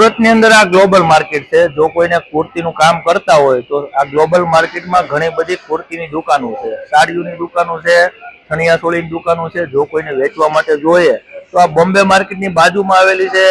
સુરતની અંદર આ ગ્લોબલ માર્કેટ છે। જો કોઈને કુર્તીનું કામ કરતા હોય તો આ ગ્લોબલ માર્કેટમાં ઘણી બધી કુર્તીની દુકાનો છે, સાડીઓની દુકાનો છે, ચણિયા ચોળીની દુકાનો છે। જો કોઈને વેચવા માટે જોઈએ તો આ બોમ્બે માર્કેટની બાજુમાં આવેલી છે,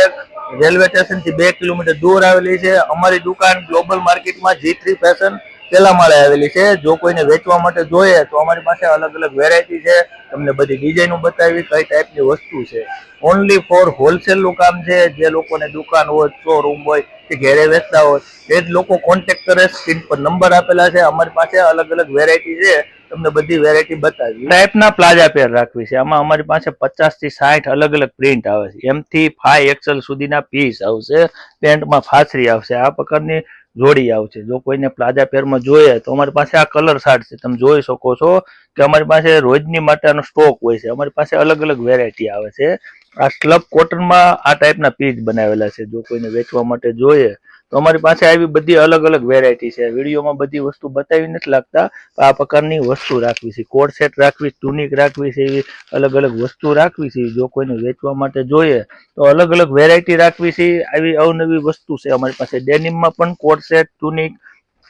રેલવે સ્ટેશનથી 2 કિલોમીટર દૂર આવેલી છે। અમારી દુકાન ગ્લોબલ માર્કેટમાં G3 ફેશન પેલા માળે આવેલી છે। જો કોઈને વેચવા માટે જોઈએ તો અમારી પાસે અલગ અલગ વેરાયટી છે, તમને બધી ડિઝાઇનો બતાવી કઈ ટાઈપની વસ્તુ છે। ઓનલી ફોર હોલસેલ નું કામ છે। જે લોકોને દુકાન હોય, શોરૂમ હોય કે ઘેરે વેચતા હોય એ જ લોકો કોન્ટેક્ટ કરે। સ્ક્રીન પર નંબર આપેલા છે। અમારી પાસે અલગ અલગ વેરાયટી છે, તમને બધી વેરાયટી બતાવી ટાઈપના પ્લાઝા પેર રાખવી છે। આમાં અમારી પાસે 50 થી 60 અલગ અલગ પ્રિન્ટ આવે છે। M થી 5XL સુધીના પીસ આવશે, પેન્ટમાં ફાસરી આવશે, આ પ્રકારની જોડી આવશે। જો કોઈને પ્લાઝા પેરમાં જોઈએ તો અમારી પાસે આ કલર ચાર્ટ છે, તમે જોઈ શકો છો કે અમારી પાસે રોજની માટેનો સ્ટોક હોય છે। અમારી પાસે અલગ અલગ વેરાયટી આવે છે। આ સ્લબ કોટનમાં આ ટાઈપના પીસ બનાવેલા છે। જો કોઈને વેચવા માટે જોઈએ તો અમારી પાસે આવી બધી અલગ અલગ વેરાયટી છે। વિડીયોમાં બધી વસ્તુ બતાવી નથી લાગતા, આ પ્રકારની વસ્તુ રાખવી છે, કોટ સેટ રાખવી, ટુનિક રાખવી છે, એવી અલગ અલગ વસ્તુ રાખવી છે। જો કોઈને વેચવા માટે જોઈએ તો અલગ અલગ વેરાયટી રાખવી છે। આવી અવનવી વસ્તુ છે અમારી પાસે। ડેનિમમાં પણ કોટ સેટ, ટુનિક,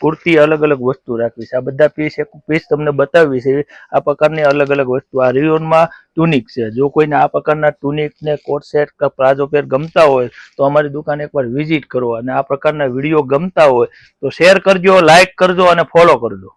કુર્તી અલગ અલગ વસ્તુ રાખવી છે। આ બધા પીસ એક પીસ તમને બતાવવી છે, આ પ્રકારની અલગ અલગ વસ્તુ। આ રિયોનમાં ટુનિક છે। જો કોઈને આ પ્રકારના ટુનિક ને કોટ સેટ કે પ્લાઝો પેર ગમતા હોય તો અમારી દુકાન એકવાર વિઝિટ કરો, અને આ પ્રકારના વિડીયો ગમતા હોય તો શેર કરજો, લાઈક કરજો અને ફોલો કરજો।